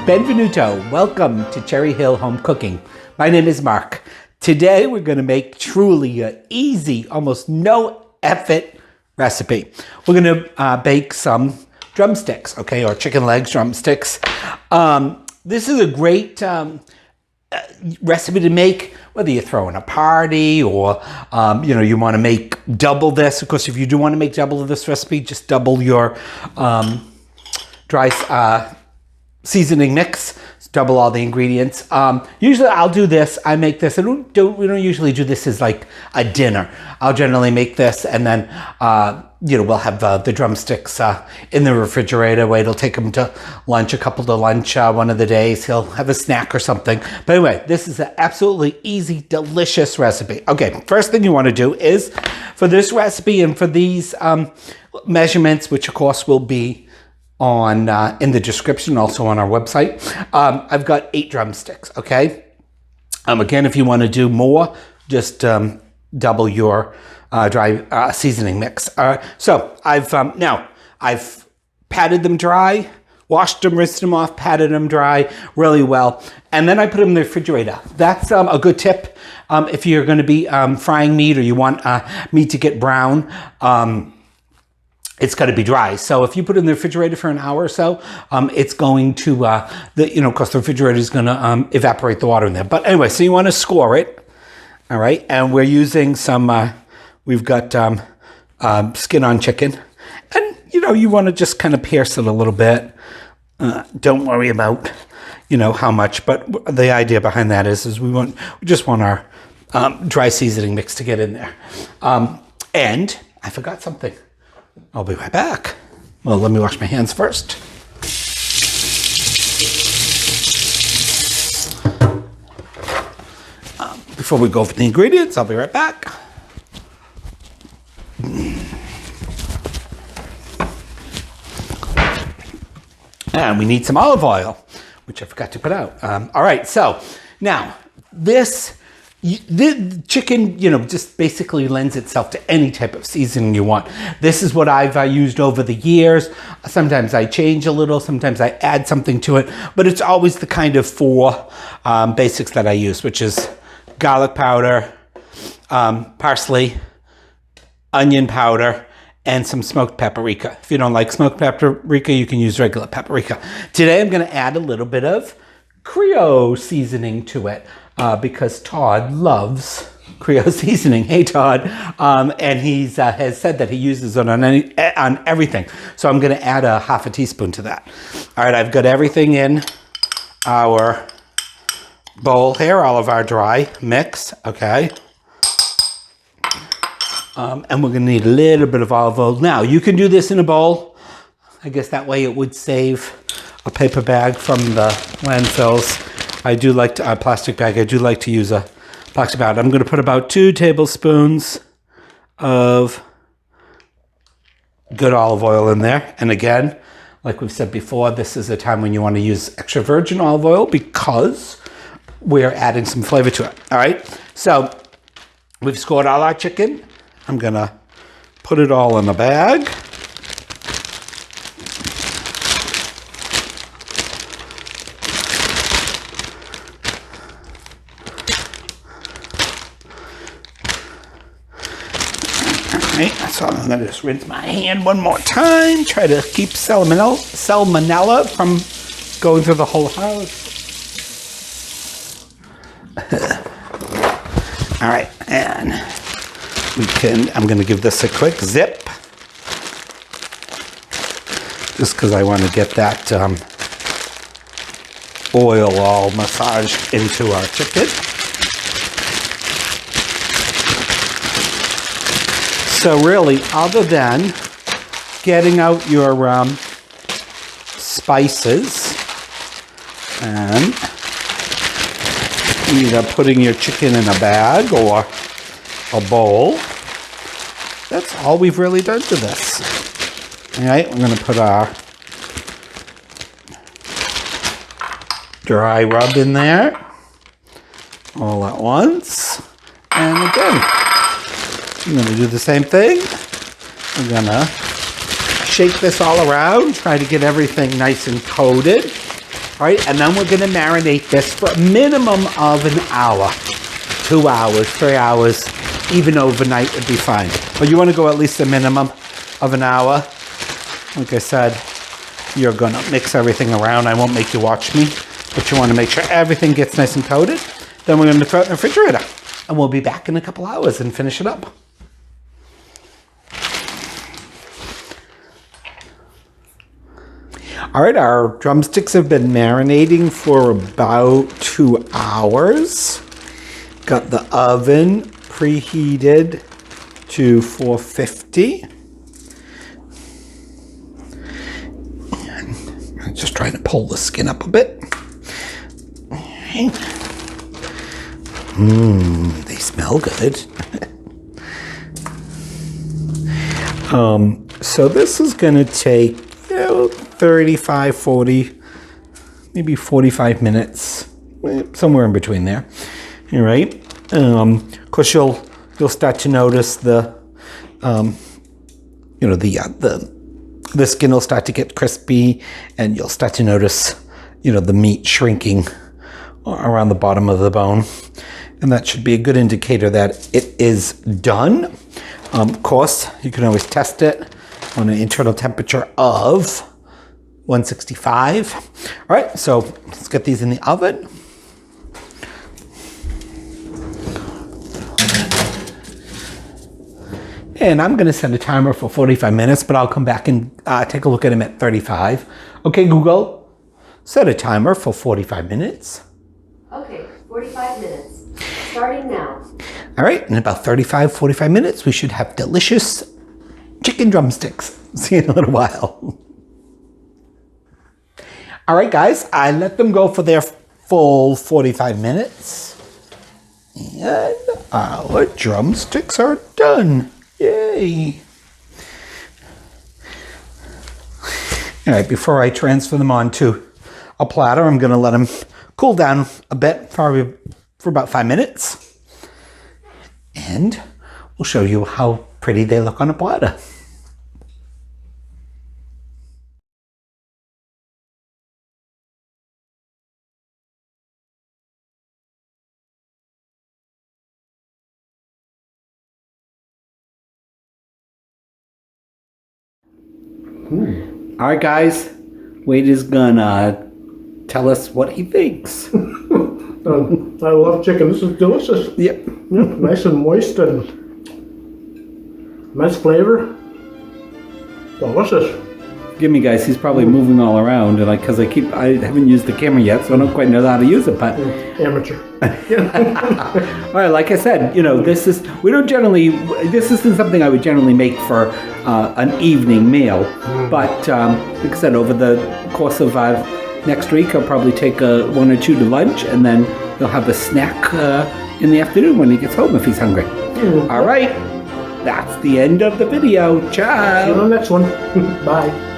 Benvenuto. Welcome to Cherry Hill Home Cooking. My name is Mark. Today we're going to make truly an easy, almost no effort recipe. We're going to bake some drumsticks, okay, or chicken legs drumsticks. This is a great recipe to make, whether you're throwing a party or, you want to make double this. Of course, if you do want to make double of this recipe, just double your dry seasoning mix. Double all the ingredients. Usually I'll do this. I make this. We don't usually do this as like a dinner. I'll generally make this and then, we'll have the drumsticks in the refrigerator. Wait, it'll take him to lunch, a couple to lunch one of the days. He'll have a snack or something. But anyway, this is an absolutely easy, delicious recipe. Okay, first thing you want to do is, for this recipe and for these measurements, which of course will be on in the description, also on our website. I've got 8 drumsticks, okay? Again, if you want to do more, just double your dry seasoning mix. So I've patted them dry, washed them, rinsed them off, patted them dry really well, and then I put them in the refrigerator. That's a good tip if you're going to be frying meat or you want meat to get brown. It's got to be dry. So if you put it in the refrigerator for an hour or so, it's going to, of course the refrigerator is going to evaporate the water in there. But anyway, so you want to score it. All right. And we're using some, we've got skin on chicken. And, you want to just kind of pierce it a little bit. Don't worry about, how much. But the idea behind that is we just want our dry seasoning mix to get in there. And I forgot something. I'll be right back. Well, let me wash my hands first. Before we go over the ingredients, I'll be right back. And we need some olive oil, which I forgot to put out. All right, so now the chicken, just basically lends itself to any type of seasoning you want. This is what I've used over the years. Sometimes I change a little, sometimes I add something to it, but it's always the kind of 4 basics that I use, which is garlic powder, parsley, onion powder, and some smoked paprika. If you don't like smoked paprika, you can use regular paprika. Today I'm going to add a little bit of Creole seasoning to it. Because Todd loves Creole seasoning. Hey, Todd. And he has said that he uses it on everything. So I'm going to add a half a teaspoon to that. All right, I've got everything in our bowl here, all of our dry mix, okay? And we're going to need a little bit of olive oil. Now, you can do this in a bowl. I guess that way it would save a paper bag from the landfills. I do like to, a plastic bag, I do like to use a plastic bag. I'm going to put about 2 tablespoons of good olive oil in there. And again, like we've said before, this is a time when you want to use extra virgin olive oil because we're adding some flavor to it. All right, so we've scored all our chicken. I'm going to put it all in the bag. So I'm going to just rinse my hand one more time. Try to keep salmonella from going through the whole house. All right, and I'm going to give this a quick zip. Just because I want to get that oil all massaged into our chicken. So really, other than getting out your spices and either putting your chicken in a bag or a bowl, that's all we've really done to this. All right, we're going to put our dry rub in there all at once. And again, I'm going to do the same thing. I'm going to shake this all around, try to get everything nice and coated. All right, and then we're going to marinate this for a minimum of an hour, 2 hours, 3 hours, even overnight would be fine. But you want to go at least a minimum of an hour. Like I said, you're going to mix everything around. I won't make you watch me, but you want to make sure everything gets nice and coated. Then we're going to throw it in the refrigerator, and we'll be back in a couple hours and finish it up. All right, our drumsticks have been marinating for about 2 hours. Got the oven preheated to 450. And I'm just trying to pull the skin up a bit. They smell good. So this is going to take 35, 40, maybe 45 minutes, somewhere in between there. All right. Of course, you'll start to notice the skin will start to get crispy, and you'll start to notice, the meat shrinking around the bottom of the bone, and that should be a good indicator that it is done. Of course, you can always test it on an internal temperature of 165. All right, so let's get these in the oven. And I'm going to set a timer for 45 minutes, but I'll come back and take a look at them at 35. Okay, Google, set a timer for 45 minutes. Okay, 45 minutes. Starting now. All right, in about 35, 45 minutes, we should have delicious chicken drumsticks. See you in a little while. All right, guys, I let them go for their full 45 minutes. And our drumsticks are done. Yay. All right, before I transfer them onto a platter, I'm going to let them cool down a bit, probably for about 5 minutes. And we'll show you how pretty they look on a platter. All right, guys, Wade is gonna tell us what he thinks. I love chicken. This is delicious. Yep. Nice and moist and nice flavor. Delicious. Give me, guys. He's probably moving all around, and because I haven't used the camera yet, so I don't quite know how to use it. But Amateur. all right, like I said, this isn't something I would generally make for an evening meal. But like I said, over the course of next week, I'll probably take 1 or 2 to lunch, and then he'll have a snack in the afternoon when he gets home if he's hungry. All right, that's the end of the video. Ciao. See you on the next one. Bye.